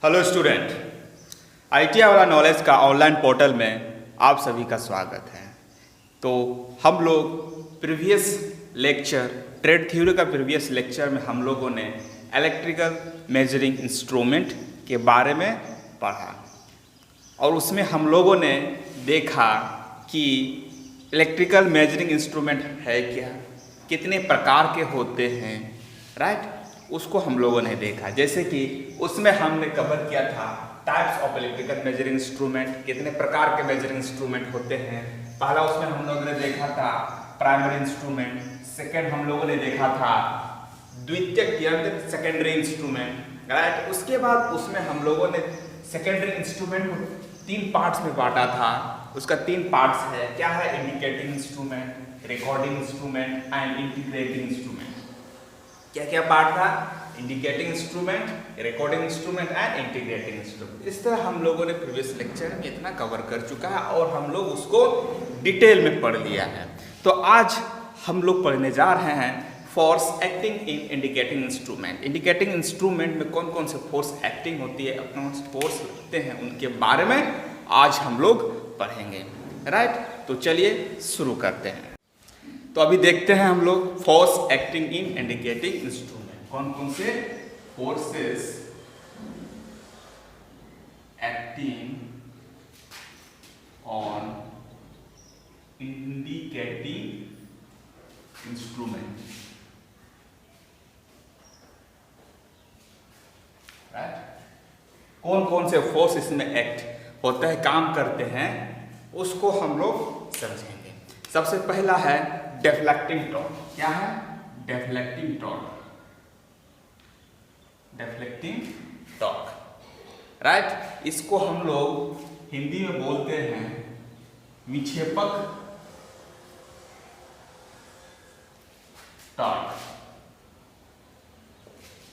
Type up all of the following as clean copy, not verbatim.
Hello student, ITI वाला knowledge का online portal में आप सभी का स्वागत है। तो हम लोग प्रीवियस लेक्चर ट्रेड थ्योरी का प्रीवियस लेक्चर में हम लोगों ने इलेक्ट्रिकल मेजरिंग इंस्ट्रूमेंट के बारे में पढ़ा और उसमें हम लोगों ने देखा कि इलेक्ट्रिकल मेजरिंग इंस्ट्रूमेंट है क्या, कितने प्रकार के होते हैं, राइट। उसको हम लोगों ने देखा। जैसे कि उसमें हमने कवर किया था types of electrical measuring instrument, कितने प्रकार के मेजरिंग इंस्ट्रूमेंट होते हैं। पहला उसमें हम लोगों ने देखा था प्राइमरी इंस्ट्रूमेंट, सेकेंड हम लोगों ने देखा था द्वितीयक यंत्र सेकेंडरी इंस्ट्रूमेंट, राइट। उसके बाद उसमें हम लोगों ने सेकेंडरी इंस्ट्रूमेंट को 3 पार्ट्स में बांटा था। उसका 3 पार्ट्स है, क्या है? Indicating instrument, recording instrument and integrating instrument. क्या क्या पार्ट था? Indicating instrument, recording instrument and integrating instrument. इस तरह हम लोगों ने प्रीवियस लेक्चर में इतना कवर कर चुका है और हम लोग उसको डिटेल में पढ़ लिया है। तो आज हम लोग पढ़ने जा रहे हैं force acting in indicating instrument. Indicating instrument में कौन कौन से फोर्स एक्टिंग होती है, अपना फोर्स लगते हैं, उनके बारे में आज हम लोग पढ़ेंगे, राइट। तो चलिए शुरू करते हैं। तो अभी देखते हैं हम लोग force acting in indicating instrument. कौन कौन से forces acting on indicating instrument, right. कौन कौन से फोर्स इसमें एक्ट होता है, काम करते हैं, उसको हम लोग समझेंगे। सबसे पहला है डिफ्लेक्टिंग टॉर्क। क्या है? Deflecting torque, deflecting torque, right. इसको हम लोग हिंदी में बोलते हैं विक्षेपक टॉर्क।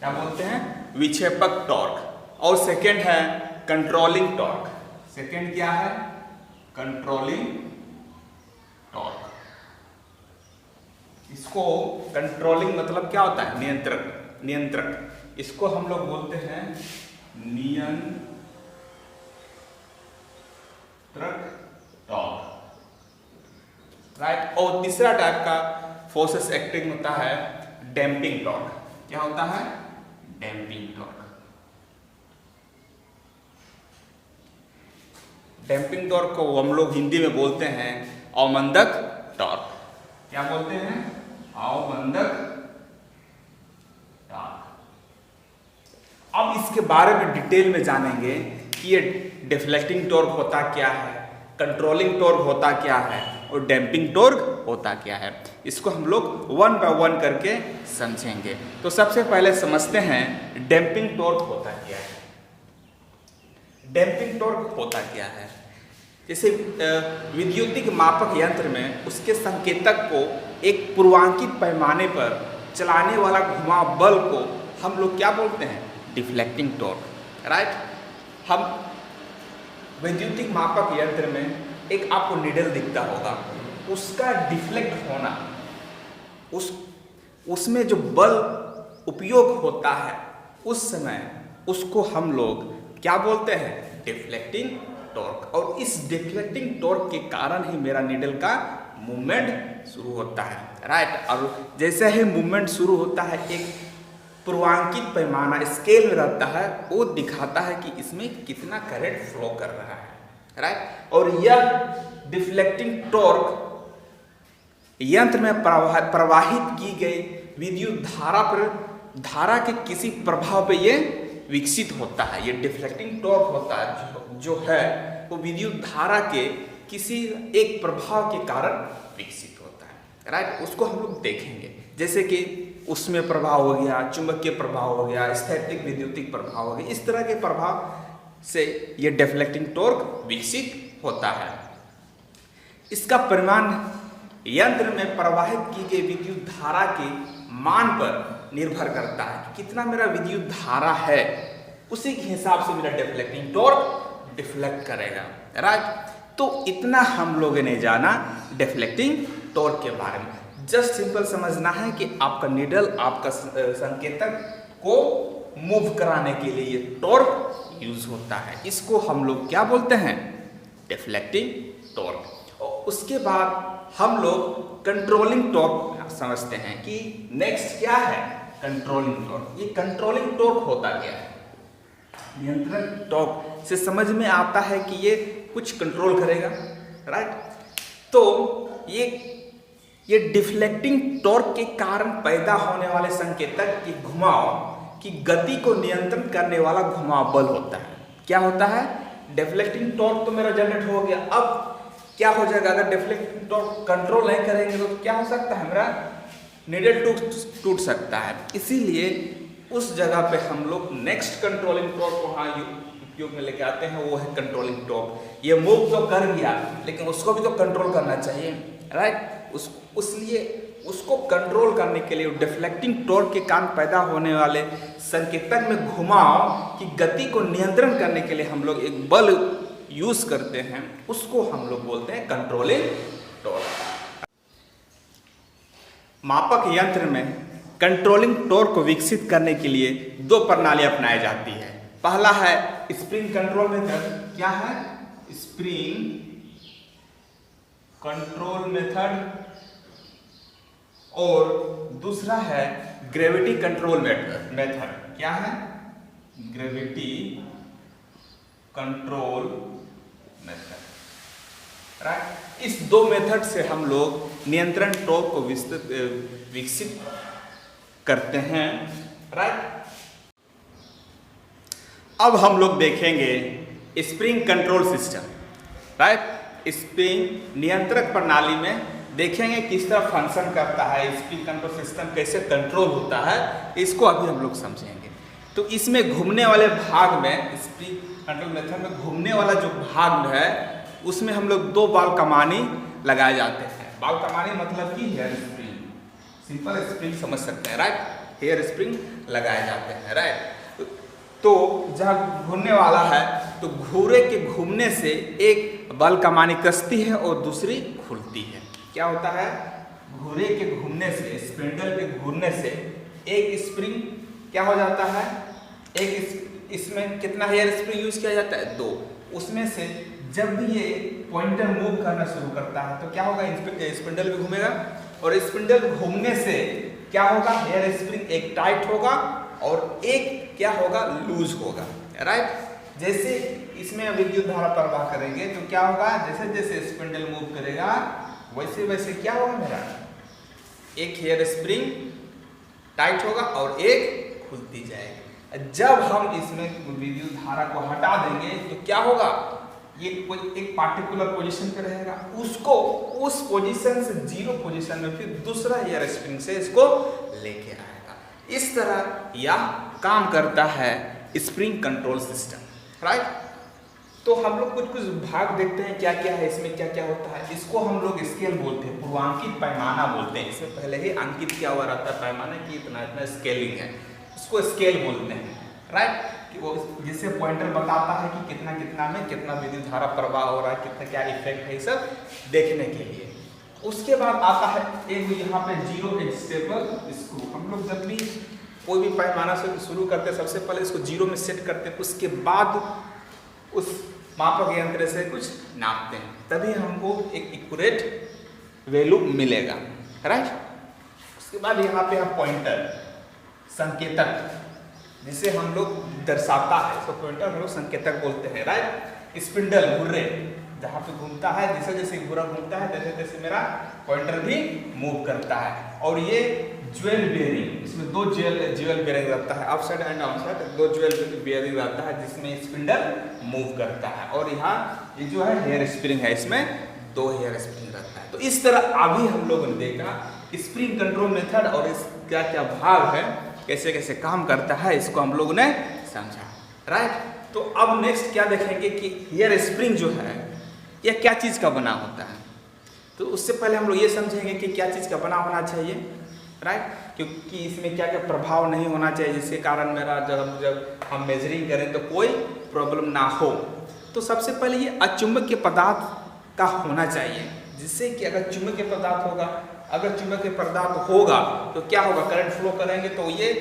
क्या बोलते हैं? विक्षेपक टॉर्क। और सेकंड है कंट्रोलिंग टॉर्क। सेकंड क्या है? Controlling torque. इसको कंट्रोलिंग मतलब क्या होता है? नियंत्रक, नियंत्रक। इसको हम लोग बोलते हैं नियंत्रक टॉर्क, राइट। और तीसरा टाइप का फोर्सेस एक्टिंग होता है डैम्पिंग टॉर्क। क्या होता है? Damping torque. डैम्पिंग टॉर्क को हम लोग हिंदी में बोलते हैं अवमंदक टॉर्क। क्या बोलते हैं? अवमंदक टॉर्क। अब इसके बारे में डिटेल में जानेंगे कि ये डिफ्लेक्टिंग टॉर्क होता क्या है, कंट्रोलिंग टॉर्क होता क्या है और डैम्पिंग टॉर्क होता क्या है। इसको हम लोग वन बाय वन करके समझेंगे। तो सबसे पहले समझते हैं डैम्पिंग टॉर्क होता क्या है। डैम्पिंग टॉर्क होता क्या है? जैसे विद्युतिक मापक यंत्र में उसके संकेतक को एक पूर्वांकित पैमाने पर चलाने वाला घुमाव बल को हम लोग क्या बोलते हैं? Deflecting torque, right. हम विद्युतिक मापक यंत्र में एक आपको नीडल दिखता होगा, उसका डिफ्लेक्ट होना, उसमें जो बल उपयोग होता है उस समय उसको हम लोग क्या बोलते हैं? Deflecting torque. और इस डिफ्लेक्टिंग टॉर्क के कारण ही मेरा नीडल का मूवमेंट शुरू होता है, राइट। और जैसे ही मूवमेंट शुरू होता है एक पूर्वांकित पैमाना स्केल में रहता है, वो दिखाता है कि इसमें कितना करंट फ्लो कर रहा है, राइट। और यह डिफ्लेक्टिंग टॉर्क यंत्र में प्रवाहित की गई विद्युत धारा पर, धारा के किसी प्रभाव पे ये विकसित होता है। ये डिफ्लेक्टिंग टॉर्क होता है जो है वो विद्युत धारा के किसी एक प्रभाव के कारण विकसित होता है, राइट। उसको हम लोग देखेंगे। जैसे कि उसमें प्रभाव हो गया, चुंबकीय प्रभाव हो गया, स्थैतिक विद्युतिक प्रभाव हो गया। इस तरह के प्रभाव से ये डिफ्लेक्टिंग टॉर्क विकसित होता है। इसका परिमाण यंत्र में प्रवाहित की गई विद्युत धारा के मान पर निर्भर करता है कि कितना मेरा विद्युत धारा है, उसी के हिसाब से मेरा डिफ्लेक्टिंग टॉर्क डिफ्लेक्ट करेगा, राइट। तो इतना हम लोगों ने जाना डिफ्लेक्टिंग टॉर्क के बारे में। जस्ट सिंपल समझना है कि आपका नीडल, आपका संकेतक को मूव कराने के लिए ये टॉर्क यूज होता है। इसको हम लोग क्या बोलते हैं? Deflecting torque. और उसके बाद हम लोग कंट्रोलिंग टॉर्क समझते हैं कि नेक्स्ट क्या है? Controlling torque. ये कंट्रोलिंग टॉर्क होता क्या है? नियंत्रण टॉर्क से समझ में आता है कि ये कुछ कंट्रोल करेगा, राइट? तो ये डिफ्लेक्टिंग टॉर्क के कारण पैदा होने वाले संकेतक की घुमाव की गति को नियंत्रण करने वाला घुमाव बल होता है। क्या होता है? डिफ्लेक्टिंग टॉर्क तो मेरा जनरेट हो गया। अब क्या हो जाएगा? अगर डिफ्लेक्टिंग टॉर्क कंट्रोल नहीं करेंगे तो क्या हो सकता है? मेरा नीडल टूट सकता है। इसीलिए उस जगह पे हम लोग नेक्स्ट कंट्रोलिंग टॉर्क वहाँ उपयोग में लेके आते हैं, वो है कंट्रोलिंग टॉर्क। ये मूव तो कर गया लेकिन उसको भी तो कंट्रोल करना चाहिए, राइट? उसलिए उसको कंट्रोल करने के लिए डिफ्लेक्टिंग टॉर्क के कारण पैदा होने वाले संकेतक में घुमाव की गति को नियंत्रण करने के लिए हम लोग एक बल यूज करते हैं, उसको हम लोग बोलते हैं कंट्रोलिंग टॉर्क। मापक यंत्र में कंट्रोलिंग टॉर्क को विकसित करने के लिए दो प्रणाली अपनाई जाती है। पहला है स्प्रिंग कंट्रोल मेथड। क्या है? Spring control method. और दूसरा है ग्रेविटी कंट्रोल मेथड। क्या है? Gravity control method, right? इस दो मेथड से हम लोग नियंत्रण टॉर्क को विकसित करते हैं, राइट? अब हम लोग देखेंगे spring control system, right? Spring नियंत्रक प्रणाली में देखेंगे किस तरह फंक्शन करता है, स्प्रिंग कंट्रोल सिस्टम कैसे कंट्रोल होता है, इसको अभी हम लोग समझेंगे। तो इसमें घूमने वाले भाग में, स्प्रिंग कंट्रोल मेथड में घूमने वाला जो भाग है उसमें हम लोग दो बाल कमानी लगाए जाते हैं। बाल कमानी मतलब कि हेयर स्प्रिंग, सिंपल स्प्रिंग समझ सकते हैं, राइट? हेयर स्प्रिंग लगाए जाते हैं, राइट? तो जहाँ घूमने वाला है तो घूरे के घूमने से एक बल कमानी कसती है और दूसरी खुलती है। क्या होता है? घूरे के घूमने से, स्पिंडल के घूमने से एक स्प्रिंग क्या हो जाता है? इसमें कितना हेयर स्प्रिंग यूज किया जाता है? दो। उसमें से जब भी ये पॉइंटर मूव करना शुरू करता है तो क्या होगा? स्पिंडल भी घूमेगा और स्पिंडल घूमने से क्या होगा? हेयर स्प्रिंग एक टाइट होगा और एक क्या होगा? लूज होगा, राइट? जैसे इसमें विद्युत धारा प्रवाह करेंगे तो क्या होगा? जैसे जैसे स्पिंडल मूव करेगा वैसे वैसे क्या होगा? मेरा एक हेयर स्प्रिंग टाइट होगा और एक खुलती जाएगी। जब हम इसमें विद्युत धारा को हटा देंगे तो क्या होगा? ये एक पार्टिकुलर पोजीशन पे रहेगा, उसको उस पोजीशन से जीरो पोजीशन में फिर दूसरा हेयर स्प्रिंग से इसको लेके आएगा। इस तरह यह काम करता है स्प्रिंग कंट्रोल सिस्टम, राइट? तो हम लोग कुछ भाग देखते हैं क्या क्या है इसमें, क्या क्या होता है। इसको हम लोग स्केल बोलते हैं, पूर्वांकित पैमाना बोलते हैं। इसमें पहले ही अंकित किया हुआ रहता है पैमाना कि इतना इतना स्केलिंग है, इसको स्केल बोलते हैं, राइट? कि वो जिससे पॉइंटर बताता है कि कितना कितना में कितना विद्युत धारा प्रवाह हो रहा है, कितना क्या इफेक्ट है, ये सब देखने के लिए। उसके बाद आता है एक यहाँ पे जीरो एडजस्टेबल स्क्रू। हम लोग जब भी कोई भी पैमाना से शुरू करते हैं सबसे पहले इसको जीरो में सेट करते हैं, उसके बाद उस मापक यंत्र से कुछ नापते हैं, तभी हमको एक एक्यूरेट वैल्यू मिलेगा, राइट? उसके बाद यहाँ पे हम पॉइंटर संकेतक जिसे हम लोग दर्शाता है, इसको पॉइंटर हम लोग संकेतक बोलते हैं, राइट? स्पिंडल घुर्रे जहाँ पे घूमता है, जैसे जैसे घुरा घूमता है जैसे जैसे मेरा पॉइंटर भी मूव करता है। और ये ज्वेल बेयरिंग, इसमें दो ज्वेल बेयरिंग रहता है, up side and down side, दो ज्वेल बेयरिंग रहता है जिसमें स्पिंडल मूव करता है। और यहाँ ये जो है हेयर स्प्रिंग है, इसमें दो हेयर स्प्रिंग रहता है। तो इस तरह अभी हम लोगों ने देखा स्प्रिंग कंट्रोल मेथड और इसका क्या भाग है, कैसे कैसे काम करता है, इसको हम लोगों ने समझा, राइट? तो अब नेक्स्ट क्या देखेंगे कि हेयर स्प्रिंग जो है यह क्या चीज़ का बना होता है। तो उससे पहले हम लोग ये समझेंगे कि क्या चीज़ का बना होना चाहिए, राइट? क्योंकि इसमें क्या क्या प्रभाव नहीं होना चाहिए जिसके कारण मेरा जब हम मेजरिंग करें तो कोई प्रॉब्लम ना हो। तो सबसे पहले ये अचुंबकीय पदार्थ का होना चाहिए, जिससे कि अगर चुंबकीय पदार्थ होगा, अगर चुंबकीय पदार्थ होगा तो क्या होगा? करंट फ्लो करेंगे तो ये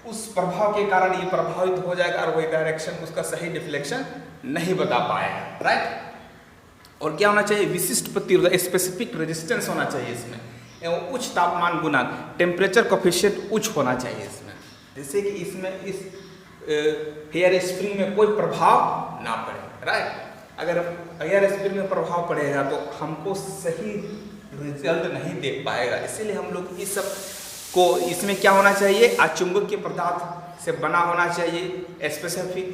उस प्रभाव के कारण ये प्रभावित हो जाएगा और वही डायरेक्शन उसका सही डिफ्लेक्शन नहीं बता पाएगा, राइट। और क्या होना चाहिए, विशिष्ट प्रतिरोध, स्पेसिफिक रेजिस्टेंस होना चाहिए इसमें, एवं उच्च तापमान गुणांक, टेम्परेचर कोफिशिएंट उच्च होना चाहिए इसमें, जिससे कि इसमें इस हेयर स्प्रिंग में कोई प्रभाव ना पड़े, राइट। अगर हेयर स्प्रिंग में प्रभाव पड़ेगा तो हमको सही रिजल्ट नहीं दे पाएगा, इसीलिए हम लोग इस सब को, इसमें क्या होना चाहिए, अचुंबकीय पदार्थ से बना होना चाहिए, स्पेसिफिक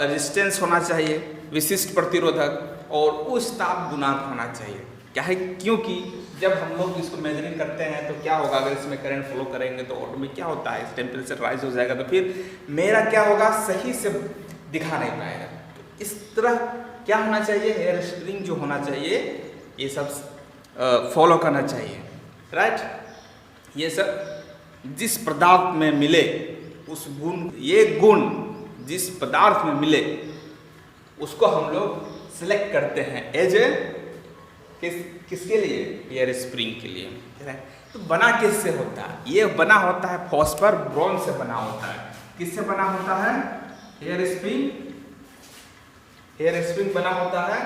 रेजिस्टेंस होना चाहिए, विशिष्ट प्रतिरोधक और उच्च ताप गुणांक होना चाहिए। क्या है, क्योंकि जब हम लोग इसको मेजरिंग करते हैं तो क्या होगा, अगर इसमें करंट फ्लो करेंगे तो ऑटो में क्या होता है, टेम्परेचर राइज हो जाएगा, तो फिर मेरा क्या होगा, सही से दिखा नहीं पाएगा। तो इस तरह क्या होना चाहिए, हेयर स्प्रिंग जो होना चाहिए ये सब फॉलो करना चाहिए, राइट। ये सब जिस पदार्थ में मिले उस गुण, ये गुण जिस पदार्थ में मिले उसको हम लोग सिलेक्ट करते हैं एज ए किसके लिए, हेयर स्प्रिंग के लिए, राइट। तो बना किससे होता है, ये बना होता है फॉस्फर ब्रोंज से बना होता है। किससे बना होता है, हेयर स्प्रिंग, हेयर स्प्रिंग बना होता है,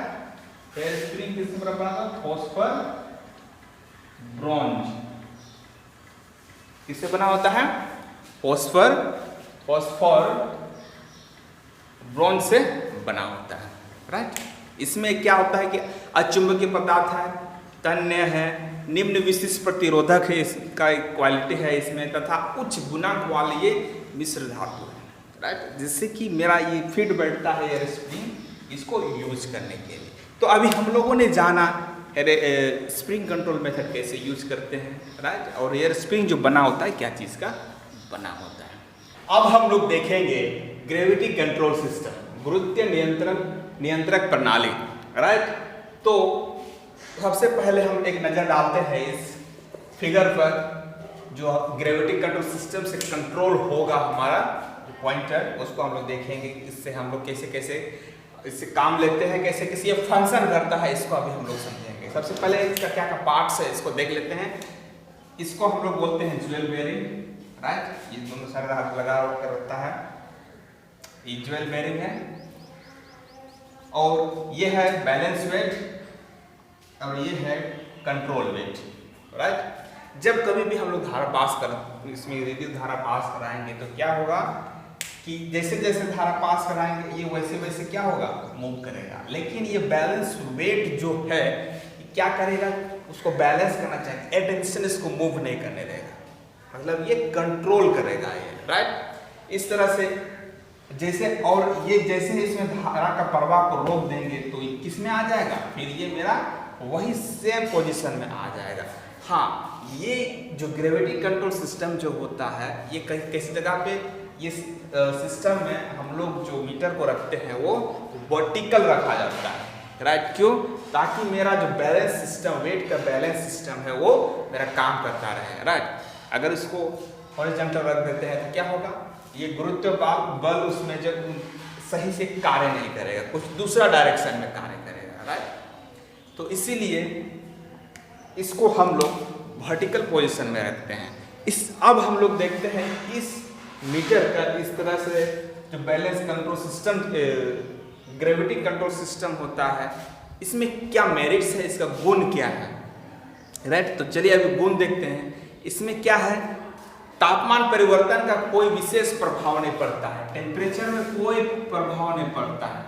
हेयर स्प्रिंग किससे बना होता है, फॉस्फर ब्रोंज। किससे बना होता है, फॉस्फर ब्रोंज से बना होता है, राइट। इसमें क्या होता है कि अचुंबकीय पदार्थ है, तन्य है, निम्न विशिष्ट प्रतिरोधक है, इसका क्वालिटी है इसमें, तथा उच्च गुणांक वाले ये मिश्र धातु है, राइट। जिससे कि मेरा ये फिट बैठता है हेयर स्प्रिंग इसको यूज करने के लिए। तो अभी हम लोगों ने जाना स्प्रिंग कंट्रोल मेथड कैसे यूज करते हैं, राइट, और हेयर स्प्रिंग जो बना होता है क्या चीज़ का बना होता है। अब हम लोग देखेंगे ग्रेविटी कंट्रोल सिस्टम, गुरुत्व नियंत्रक प्रणाली, राइट। तो सबसे पहले हम एक नज़र डालते हैं इस फिगर पर, जो ग्रेविटी कंट्रोल सिस्टम से कंट्रोल होगा हमारा पॉइंटर, उसको हम लोग देखेंगे। इससे हम लोग कैसे कैसे इससे काम लेते हैं, कैसे कैसे ये फंक्शन करता है, इसको अभी हम लोग समझेंगे। सबसे पहले इसका क्या क्या पार्ट्स है इसको देख लेते हैं। इसको हम लोग बोलते हैं ज्वेल बेयरिंग, राइट। ये दोनों सारे हाथ लगा कर रखता है, ये ज्वेल बेयरिंग है। और ये है बैलेंस वेट और ये है कंट्रोल वेट, राइट। जब कभी भी हम लोग धारा पास कर, इसमें विद्युत धारा पास कराएंगे तो क्या होगा कि जैसे जैसे धारा पास कराएंगे ये वैसे वैसे क्या होगा, मूव करेगा। लेकिन ये बैलेंस वेट जो है क्या करेगा, उसको बैलेंस करना चाहिए, एटेंशन इसको मूव नहीं करने देगा, मतलब ये कंट्रोल करेगा ये, राइट। इस तरह से जैसे, और ये जैसे इसमें धारा का प्रवाह को रोक देंगे तो ये किस में आ जाएगा, फिर ये मेरा वही सेम पोजीशन में आ जाएगा। हाँ, ये जो ग्रेविटी कंट्रोल सिस्टम जो होता है ये कैसी जगह पे, ये सिस्टम में हम लोग जो मीटर को रखते हैं वो वर्टिकल रखा जाता है, राइट। क्यों, ताकि मेरा जो बैलेंस सिस्टम, वेट का बैलेंस सिस्टम है वो मेरा काम करता रहे, राइट। अगर इसको हॉरिजॉन्टल रख देते हैं तो क्या होगा, ये गुरुत्व बल उसमें जब सही से कार्य नहीं करेगा, कुछ दूसरा डायरेक्शन में कार्य करेगा, राइट। तो इसीलिए इसको हम लोग वर्टिकल पोजीशन में रखते हैं। अब हम लोग देखते हैं इस मीटर का इस तरह से जो balance control system, gravity control system होता है, इसमें क्या मेरिट्स है, इसका गुण क्या है, राइट। तो चलिए अभी गुण देखते हैं। इसमें क्या है, तापमान परिवर्तन का कोई विशेष प्रभाव नहीं पड़ता है, टेम्परेचर में कोई प्रभाव नहीं पड़ता है,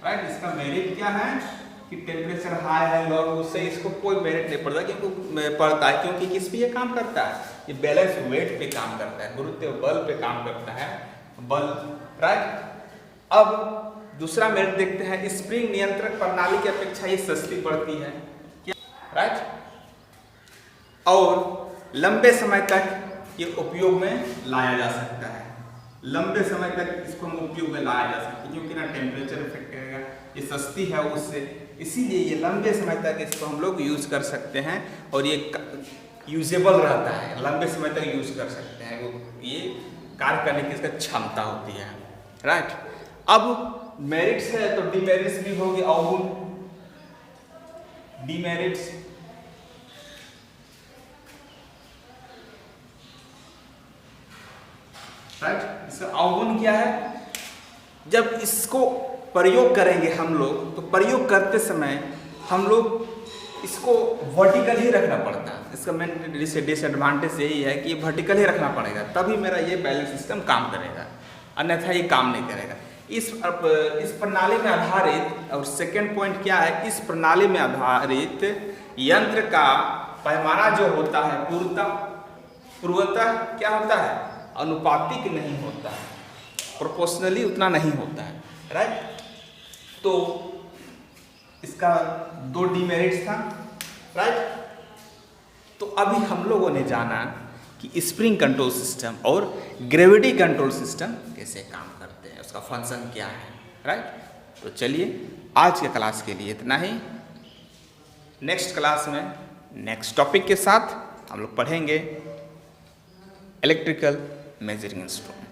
राइट। इसका मेरिट क्या है कि टेम्परेचर हाई है लो, उससे इसको कोई मेरिट नहीं पड़ता, क्योंकि पड़ता है क्योंकि किस पे ये काम करता है, ये बैलेंस वेट पे काम करता है, गुरुत्व बल पे काम करता है, बल, राइट। अब दूसरा मेरिट देखते हैं, स्प्रिंग नियंत्रक प्रणाली की अपेक्षा ये सस्ती पड़ती है, क्या, राइट। और लंबे समय तक ये उपयोग में लाया जा सकता है, लंबे समय तक इसको हम उपयोग में लाया जा सकता है, क्योंकि ना टेम्परेचर इफेक्ट करेगा, ये सस्ती है उससे, इसीलिए ये लंबे समय तक इसको हम लोग यूज कर सकते हैं और ये यूजेबल रहता है, लंबे समय तक यूज कर सकते हैं, वो ये कार्य करने की इसका क्षमता होती है, राइट। अब मेरिट्स है तो डिमेरिट्स भी होगी, अवगुण, डिमेरिट्स, राइट। इसका अवगुण क्या है? जब इसको प्रयोग करेंगे हम लोग, तो प्रयोग करते समय हम लोग इसको वर्टिकल ही रखना पड़ता है। इसका मेन डिसएडवांटेज यही है कि वर्टिकल ही रखना पड़ेगा, तभी मेरा ये बैलेंस सिस्टम काम करेगा, अन्यथा ये काम नहीं करेगा। इस प्रणाली में आधारित, और सेकंड पॉइंट क्या है, इस प्रणाली में आधारित यंत्र का पैमाना जो होता है पूर्वतः क्या होता है, अनुपातिक नहीं होता है, प्रोपोर्शनली उतना नहीं होता है, राइट। तो इसका 2 डिमेरिट्स था, राइट। तो अभी हम लोगों ने जाना कि स्प्रिंग कंट्रोल सिस्टम और ग्रेविटी कंट्रोल सिस्टम कैसे काम करते हैं, उसका फंक्शन क्या है, राइट। तो चलिए आज के क्लास के लिए इतना ही। नेक्स्ट क्लास में नेक्स्ट टॉपिक के साथ हम लोग पढ़ेंगे इलेक्ट्रिकल मेजरिंग इंस्ट्रूमेंट।